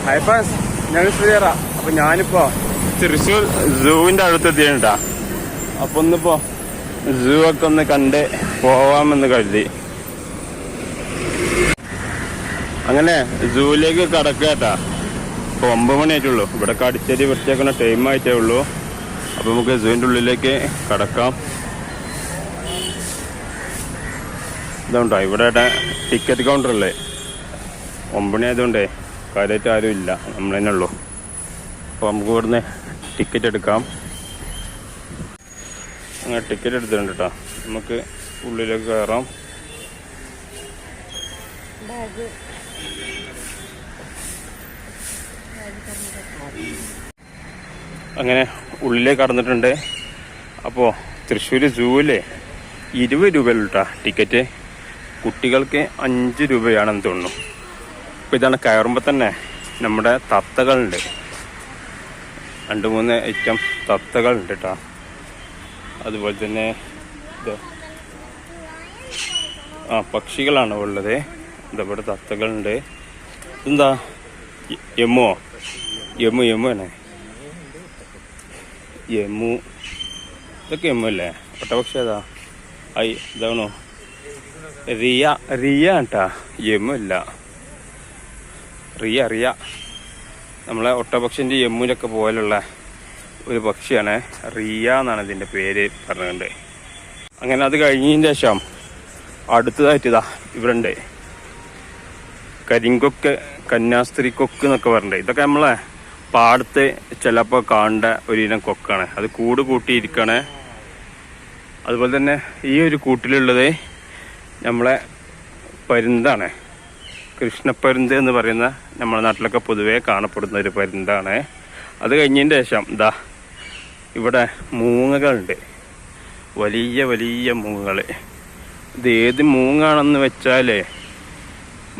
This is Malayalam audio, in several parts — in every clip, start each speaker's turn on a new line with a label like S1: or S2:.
S1: ഹായ് ഫ്രണ്ട്സ്, ഞങ്ങൾ ശ്രീയറ. അപ്പൊ ഞാനിപ്പോ തൃശ്ശൂർ സൂവിന്റെ അടുത്തെത്തിയിട്ടാ. അപ്പൊ ഒന്നിപ്പോ സൂ ഒക്കെ ഒന്ന് കണ്ട് പോവാമെന്ന് കരുതി. അങ്ങനെ സൂവിലേക്ക് കടക്കാട്ടാ. ഇപ്പൊ 9 മണിയായിട്ടുള്ളൂ. ഇവിടെ കടിച്ചേരി വൃത്തിയാക്കുന്ന ടൈം ആയിട്ടേ ഉള്ളൂ. അപ്പൊ നമുക്ക് സൂവിന്റെ ഉള്ളിലേക്ക് കടക്കാം. ഇതുണ്ടോ ഇവിടെ ടിക്കറ്റ് കൗണ്ടർ അല്ലേ? 9 മണി ആയതുകൊണ്ടേ കാര്യമായിട്ട് ആരും ഇല്ല, നമ്മൾ തന്നെ ഉള്ളൂ. അപ്പോൾ നമുക്ക് ഇവിടുന്ന് ടിക്കറ്റ് എടുക്കാം. അങ്ങനെ ടിക്കറ്റ് എടുത്തിട്ടുണ്ട് കേട്ടോ. നമുക്ക് ഉള്ളിലേക്ക് കയറാം. അങ്ങനെ ഉള്ളിലേക്ക് കടന്നിട്ടുണ്ട്. അപ്പോൾ തൃശ്ശൂർ സൂവിലെ 20 രൂപയുള്ളൂ കേട്ടോ ടിക്കറ്റ്. കുട്ടികൾക്ക് 5 രൂപയാണെന്ന് തോന്നുന്നു. അപ്പോൾ ഇതാണ് കയറുമ്പോൾ തന്നെ നമ്മുടെ തത്തകളുണ്ട്. 2-3 ഐറ്റം തത്തകളുണ്ട് കേട്ടോ. അതുപോലെ തന്നെ ഇത് പക്ഷികളാണ് ഉള്ളത്. ഇതവിടെ തത്തകളുണ്ട്. എന്താ എമ്മു ആണ്. എമ്മു ഇതൊക്കെ എമ്മു അല്ലേ? ഒട്ടപക്ഷി ഏതാ? ഇതാണോ? റിയ കേട്ടാ. എമ്മു ഇല്ല, റിയ. നമ്മളെ ഒട്ടപക്ഷിൻ്റെ എമ്മുനൊക്കെ പോലുള്ള ഒരു പക്ഷിയാണ്. റിയ എന്നാണ് ഇതിൻ്റെ പേര് പറഞ്ഞുകൊണ്ട്. അങ്ങനെ അത് കഴിഞ്ഞതിന് ശേഷം അടുത്തതായിട്ട് ഇതാ ഇവിടെ ഉണ്ട് കരിങ്കൊക്ക്, കന്യാസ്ത്രീ കൊക്ക് എന്നൊക്കെ പറഞ്ഞിട്ടുണ്ട്. ഇതൊക്കെ നമ്മളെ പാടത്ത് ചിലപ്പോൾ കാണേണ്ട ഒരിനം കൊക്കാണ്. അത് കൂട് കൂട്ടിയിരിക്കുകയാണ്. അതുപോലെ തന്നെ ഈ ഒരു കൂട്ടിലുള്ളത് നമ്മളെ പരുന്താണ്. കൃഷ്ണപ്പരുന്ത് എന്ന് പറയുന്ന നമ്മുടെ നാട്ടിലൊക്കെ പൊതുവേ കാണപ്പെടുന്ന ഒരു പരുന്താണ്. അത് കഴിഞ്ഞതിന് ശേഷം ഇതാ ഇവിടെ മൂങ്ങകളുണ്ട്. വലിയ മൂങ്ങകൾ. ഇത് ഏത് മൂങ്ങാണെന്ന് വെച്ചാൽ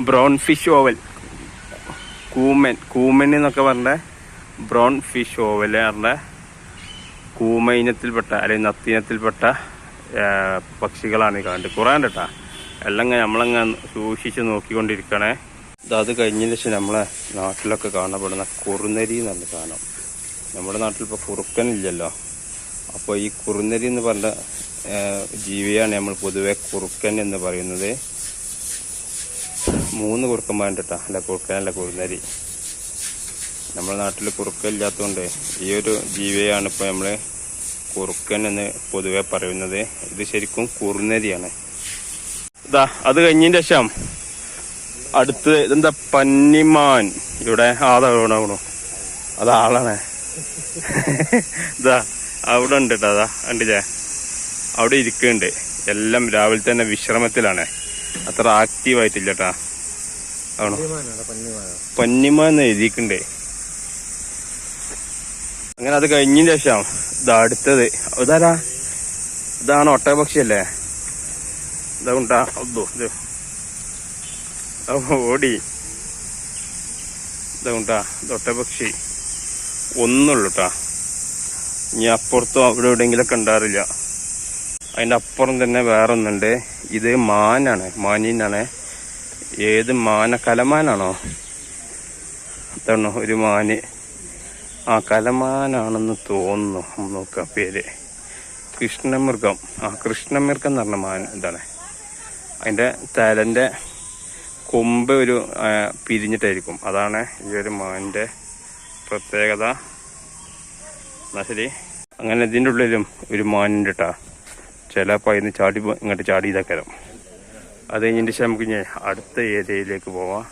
S1: ബ്രൗൺ ഫിഷ് ഓവൽ, കൂമൻ എന്നൊക്കെ പറഞ്ഞ ബ്രൗൺ ഫിഷ് ഓവൽ പറഞ്ഞ കൂമ ഇനത്തിൽപ്പെട്ട അല്ലെങ്കിൽ നത്തിനത്തിൽപ്പെട്ട പക്ഷികളാണ് കാണുന്നത്. കുറേ ഉണ്ട് കേട്ടോ. എല്ലാം നമ്മളങ്ങ് സൂക്ഷിച്ച് നോക്കിക്കൊണ്ടിരിക്കണേ. അത് കഴിഞ്ഞതിന് ശേഷം നമ്മളെ നാട്ടിലൊക്കെ കാണപ്പെടുന്ന കുറുനരി എന്ന് പറഞ്ഞ സാധനം. നമ്മുടെ നാട്ടിലിപ്പോൾ കുറുക്കനില്ലല്ലോ. അപ്പോൾ ഈ കുറുനരി എന്ന് പറഞ്ഞ ജീവിയാണ് നമ്മൾ പൊതുവെ കുറുക്കൻ എന്ന് പറയുന്നത്. 3 കുറുക്കന്മാരുണ്ട് കേട്ടോ. അല്ല കുറുക്കനല്ല, കുറുനരി. നമ്മുടെ നാട്ടിൽ കുറുക്കനില്ലാത്തതുകൊണ്ട് ഈ ഒരു ജീവിയാണ് ഇപ്പോൾ നമ്മൾ കുറുക്കൻ എന്ന് പൊതുവെ പറയുന്നത്. ഇത് ശരിക്കും കുറുനരിയാണ്. ഇതാ അത് കഴിഞ്ഞതിന് ശേഷം അടുത്ത് ഇതെന്താ പന്നിമാൻ. ഇവിടെ ആളാണോ? അതാളാണ്. ഇതാ അവിടെ ഉണ്ട് കേട്ടോ. അതാ കണ്ടില്ലേ, അവിടെ ഇരിക്കുന്നുണ്ട്. എല്ലാം രാവിലെ തന്നെ വിശ്രമത്തിലാണ്. അത്ര ആക്റ്റീവായിട്ടില്ല കേട്ടാ. ആണോ? പന്നിമാൻ എന്ന് എഴുതിയിട്ടുണ്ട്. അങ്ങനെ അത് കഴിഞ്ഞതിന് ശേഷം ഇതാ അടുത്തത് ഇതാരാ? ഇതാണ് ഒട്ടകപക്ഷിയല്ലേ? ഇതാ ഇത് ഓടി. ഇതാ ഇത് ഒട്ടകപക്ഷി. ഒന്നുള്ളൂ കേട്ടാ. ഇനി അപ്പുറത്തും അവിടെ എവിടെയെങ്കിലൊക്കെ ഉണ്ടാറില്ല. അതിൻ്റെ അപ്പുറം തന്നെ വേറെ ഒന്നുണ്ട്. ഇത് മാനാണ്, മാനീനാണ്. ഏത് മാന? കലമാനാണോ? അതാണോ ഒരു മാന്? കലമാനാണെന്ന് തോന്നുന്നു. നോക്കാം പേര്. കൃഷ്ണമൃഗം. കൃഷ്ണമൃഗം എന്ന് പറഞ്ഞ മാൻ ഇതാണ്. അതിൻ്റെ തലൻ്റെ കൊമ്പ് ഒരു പിരിഞ്ഞിട്ടായിരിക്കും. അതാണ് ഈ ഒരു മാനിൻ്റെ പ്രത്യേകത. എന്നാ ശരി. അങ്ങനെ ഇതിൻ്റെ ഉള്ളിലും ഒരു മാനുണ്ട് കേട്ടോ. ചിലപ്പോൾ അതിന് ഇങ്ങോട്ട് ചാടി ഇതാക്കരം. അത് കഴിഞ്ഞതിന് ശേഷം നമുക്ക് ഇനി അടുത്ത ഏരിയയിലേക്ക് പോവാം.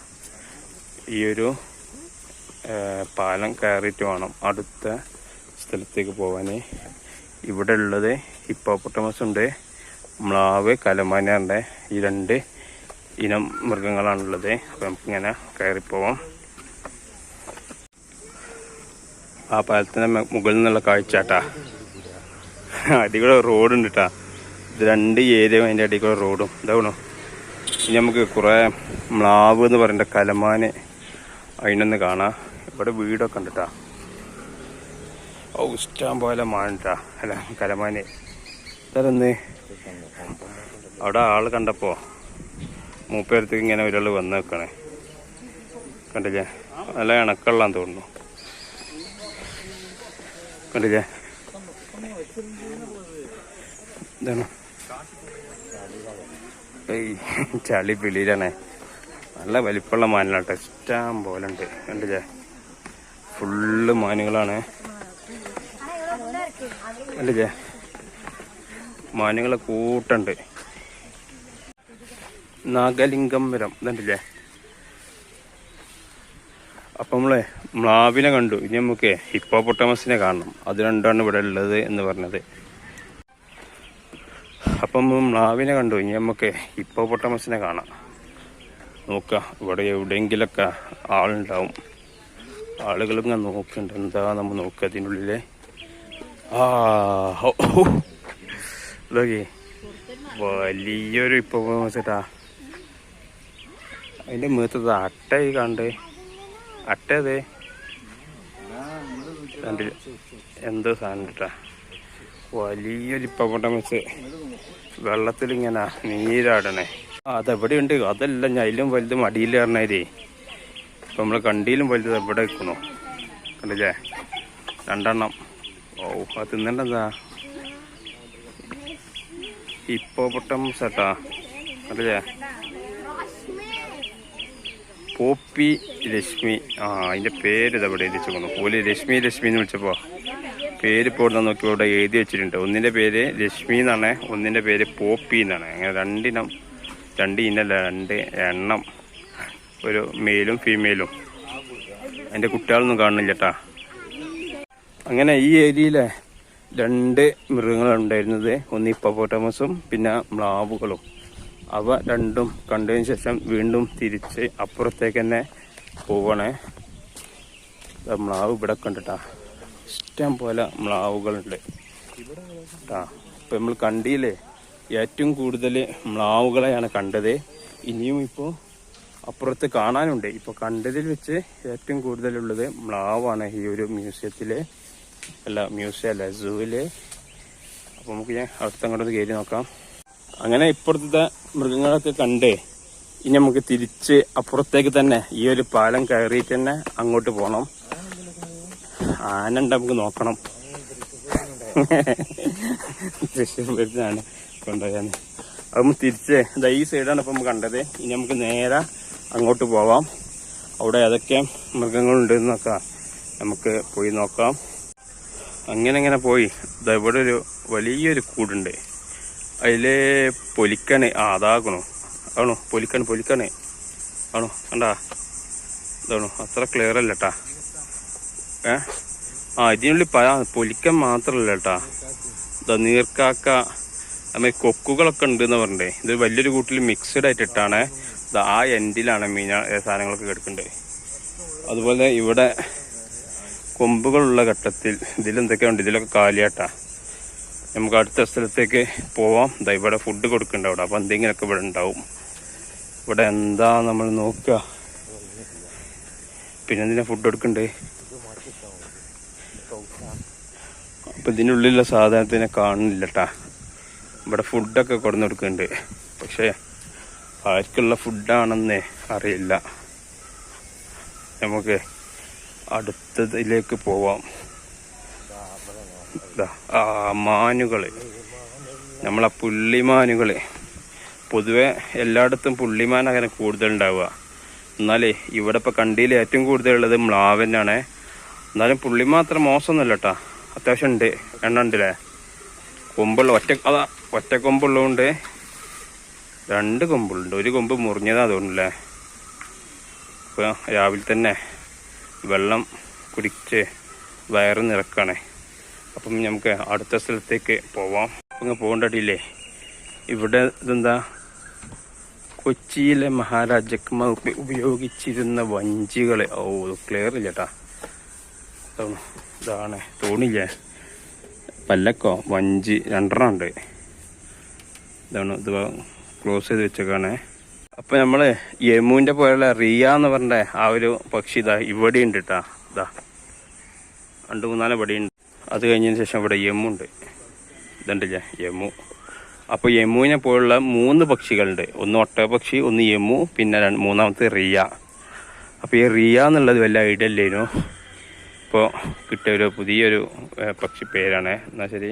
S1: ഈ ഒരു പാലം കയറിയിട്ട് വേണം അടുത്ത സ്ഥലത്തേക്ക് പോകാൻ. ഇവിടെ ഉള്ളത് ഹിപ്പോപ്പൊട്ടമസ് ഉണ്ട്, മ്ലാവ്, കലമാനുണ്ട്. ഈ 2 ഇനം മൃഗങ്ങളാണുള്ളത്. അപ്പം നമുക്കിങ്ങനെ കയറിപ്പോവാം. ആ പാലത്തിൻ്റെ മുകളിൽ നിന്നുള്ള കാഴ്ചാട്ടാ. അടികൂടെ റോഡുണ്ട് കേട്ടാ. ഇത് 2 ഏരിയ അതിൻ്റെ അടികൂടെ റോഡും ഇതാവണോ. ഇനി നമുക്ക് കുറേ മ്ലാവ് എന്ന് പറയുന്ന കലമാന് അതിനൊന്ന് കാണാം. ഇവിടെ വീടൊക്കെ ഉണ്ട് കേട്ടാ. ഇഷ്ടം പോലെ മാനിട്ടാ. അല്ല കലമാന് ഇതരന്ന് അവിടെ ആള് കണ്ടപ്പോ മൂപ്പേരത്തേക്ക് ഇങ്ങനെ ഒരാൾ വന്ന് വെക്കണേ. കണ്ടില്ലേ, നല്ല ഇണക്കള്ളാന്ന് തോന്നുന്നു. കണ്ടില്ലേ, എന്താണ് ചളി പിളിയിലാണേ. നല്ല വലിപ്പമുള്ള മാനിലാട്ടെ, ഇഷ്ടം പോലെ ഉണ്ട്. കണ്ടില്ലേ, ഫുള്ള് മാനുകളാണ്. കണ്ടില്ലേ, മാനുകളെ കൂട്ടുണ്ട്. നാഗലിംഗംപുരം ഇതുണ്ടല്ലേ. അപ്പം നമ്മളെ മ്ലാവിനെ കണ്ടു. ഇനി നമുക്ക് ഹിപ്പോപ്പൊട്ടാമസിനെ കാണണം. അത് രണ്ടാണ് ഇവിടെ ഉള്ളത് എന്ന് പറഞ്ഞത്. അപ്പം മ്ലാവിനെ കണ്ടു. ഇനി നമുക്ക് ഹിപ്പോപ്പൊട്ടാമസിനെ കാണാം. നോക്കുക, ഇവിടെ എവിടെയെങ്കിലൊക്കെ ആളുണ്ടാവും. ആളുകളിങ്ങനെ നോക്കുന്നുണ്ട്. എന്താ നമ്മൾ നോക്കുക അതിനുള്ളിലെ. വലിയൊരു ഹിപ്പോപ്പൊട്ടാമസാ. അതിൻ്റെ മുഖത്തത് അട്ടയായി കണ്ട്. അട്ട അതെ, എന്തോ സാധനം കേട്ടാ. വലിയൊരു ഹിപ്പോപ്പൊട്ടാമസ് വെള്ളത്തിലിങ്ങനെ നീരാടണേ. അതെവിടെ ഉണ്ട്. അതല്ല, ഞാൻ അതിലും വലുത് മടിയിൽ കയറണേ. ഇപ്പം നമ്മൾ കണ്ടിയിലും വലുത് എവിടെ വെക്കണോ. കണ്ടില്ലേ, രണ്ടെണ്ണം. ഓ, അത് തിന്നണ്ടെന്താ ഹിപ്പോപ്പൊട്ടാമസ് കേട്ടാ. കണ്ടില്ലേ, പോപ്പി രശ്മി. അതിൻ്റെ പേര് ഇതെവിടെ എഴുതി വെച്ചേക്കുന്നു. പോലെ രശ്മി എന്ന് വിളിച്ചപ്പോൾ പേര് ഇപ്പോൾ ഇവിടെ നോക്കി ഇവിടെ എഴുതി വെച്ചിട്ടുണ്ട്. ഒന്നിൻ്റെ പേര് രശ്മി എന്നാണ്, ഒന്നിൻ്റെ പേര് പോപ്പി എന്നാണ്. അങ്ങനെ രണ്ട് എണ്ണം, ഒരു മെയിലും ഫീമെയിലും. അതിൻ്റെ കുട്ടികളൊന്നും കാണുന്നില്ല കേട്ടാ. അങ്ങനെ ഈ ഏരിയയിലെ 2 മൃഗങ്ങളുണ്ടായിരുന്നത്. ഒന്ന് ഹിപ്പോപ്പൊട്ടാമസും പിന്നെ മ്ലാവുകളും. അവ രണ്ടും കണ്ടതിന് ശേഷം വീണ്ടും തിരിച്ച് അപ്പുറത്തേക്ക് തന്നെ പോവണേ. മ്ലാവ് ഇവിടെ കണ്ടിട്ടാ, ഇഷ്ടം പോലെ മ്ലാവുകളുണ്ട് കേട്ടാ. ഇപ്പം നമ്മൾ കണ്ടിയില്ലേ, ഏറ്റവും കൂടുതൽ മ്ലാവുകളെയാണ് കണ്ടത്. ഇനിയും ഇപ്പോൾ അപ്പുറത്ത് കാണാനുണ്ട്. ഇപ്പോൾ കണ്ടതിൽ വെച്ച് ഏറ്റവും കൂടുതലുള്ളത് മ്ലാവാണ് ഈ ഒരു മ്യൂസിയത്തിലെ. മ്യൂസിയം അല്ല, സൂവില്. അപ്പോൾ നമുക്ക് ഞാൻ അടുത്തങ്ങോട്ട് കയറി നോക്കാം. അങ്ങനെ ഇപ്പുറത്തെ മൃഗങ്ങളൊക്കെ കണ്ട് ഇനി നമുക്ക് തിരിച്ച് അപ്പുറത്തേക്ക് തന്നെ ഈ ഒരു പാലം കയറിയിട്ട് തന്നെ അങ്ങോട്ട് പോകണം. ആനണ്ട് നമുക്ക് നോക്കണം. തൃശ്ശൂരിലാണ് കൊണ്ടുപോയാണ്. അപ്പം തിരിച്ച് ഈ സൈഡാണ് ഇപ്പം നമുക്ക് കണ്ടത്. ഇനി നമുക്ക് നേരെ അങ്ങോട്ട് പോവാം. അവിടെ ഏതൊക്കെ മൃഗങ്ങളുണ്ടെന്നൊക്കെ നമുക്ക് പോയി നോക്കാം. അങ്ങനെ പോയി ഇവിടെ ഒരു വലിയൊരു കൂടുണ്ട്. അതില് പൊലിക്കണ്. അതാകണോ ആണോ, പൊലിക്കണ് ആണോ, കണ്ടാ ഇതാണോ. അത്ര ക്ലിയർ അല്ല കേട്ടാ. ഇതിനുള്ളിൽ പൊലിക്കൻ മാത്രല്ല കേട്ടാ. നീർക്കാക്ക, നമ്മൾ കൊക്കുകളൊക്കെ ഉണ്ട് എന്ന് പറഞ്ഞേ. ഇത് വലിയൊരു കൂട്ടിൽ മിക്സഡ് ആയിട്ടിട്ടാണ്. ആ എൻഡിലാണ് സാധനങ്ങളൊക്കെ കിടക്കുന്നത്. അതുപോലെ ഇവിടെ കൊമ്പുകളുള്ള ഘട്ടത്തിൽ ഇതിലെന്തൊക്കെയുണ്ട്, ഇതിലൊക്കെ കാലിയാട്ടാ. നമുക്ക് അടുത്ത സ്ഥലത്തേക്ക് പോവാം. ഇവിടെ ഫുഡ് കൊടുക്കുന്നുണ്ട് അവിടെ. അപ്പം എന്തെങ്കിലുമൊക്കെ ഇവിടെ ഉണ്ടാവും. ഇവിടെ എന്താ നമ്മൾ നോക്കുക. പിന്നെ എന്തിനാ ഫുഡ് കൊടുക്കണ്ടേ. അപ്പം ഇതിനുള്ളിലുള്ള സാധനത്തിനെ കാണുന്നില്ല കേട്ടാ. ഇവിടെ ഫുഡൊക്കെ കൊടുന്ന് കൊടുക്കുന്നുണ്ട്. പക്ഷേ ആർക്കുള്ള ഫുഡാണെന്ന് അറിയില്ല. നമുക്ക് അടുത്തതിലേക്ക് പോവാം. മാനുകള്, നമ്മളെ പുള്ളിമാനുകള്. പൊതുവെ എല്ലായിടത്തും പുള്ളിമാൻ അങ്ങനെ കൂടുതലുണ്ടാവുക. എന്നാലേ ഇവിടെ ഇപ്പം കണ്ടിയിൽ ഏറ്റവും കൂടുതലുള്ളത് മ്ലാവനാണ്. എന്നാലും പുള്ളി മാത്രം മോശമൊന്നുമല്ല കേട്ടാ. അത്യാവശ്യം ഉണ്ട്, എണ്ണ ഉണ്ടല്ലേ. കൊമ്പുള്ള ഒറ്റ കൊമ്പുള്ളതുകൊണ്ട് 2 കൊമ്പുണ്ട്. ഒരു കൊമ്പ് മുറിഞ്ഞതാ തോന്നുന്നില്ലേ. ഇപ്പോൾ രാവിലെ തന്നെ വെള്ളം കുടിച്ച് വയറ് നിറക്കാണ്. അപ്പം നമുക്ക് അടുത്ത സ്ഥലത്തേക്ക് പോവാം. അങ്ങ് പോകേണ്ടതില്ലേ. ഇവിടെ ഇതെന്താ, കൊച്ചിയിലെ മഹാരാജാക്കന്മാർ ഉപയോഗിച്ചിരുന്ന വഞ്ചികൾ. ക്ലിയർ ഇല്ല കേട്ടാ. ഇതാണ് തോണില്ലേ, പല്ലക്കോ വഞ്ചി 2 ഉണ്ട്. ഇതാണ് ഇത് ക്ലോസ് ചെയ്ത് വെച്ചേക്കാണ്. അപ്പം നമ്മൾ യമുവിൻ്റെ പോലുള്ള റിയ എന്ന് പറഞ്ഞ ആ ഒരു പക്ഷി ഇവിടെ ഉണ്ട് കേട്ടാ. 2-3 പടിയുണ്ട്. അത് കഴിഞ്ഞതിന് ശേഷം ഇവിടെ യമുണ്ട്. ഇതുണ്ടല്ലേ യമു. അപ്പോൾ യമുവിനെ പോലുള്ള 3 പക്ഷികളുണ്ട്. ഒന്ന് ഒട്ടകപക്ഷി, ഒന്ന് യമു, പിന്നെ 3ാമത്തെ റിയ. അപ്പോൾ ഈ റിയ എന്നുള്ളത് വല്ല ഐഡിയ ഇല്ലേനു. ഇപ്പോൾ കിട്ടിയ ഒരു പുതിയൊരു പക്ഷി പേരാണ്. എന്നാൽ ശരി.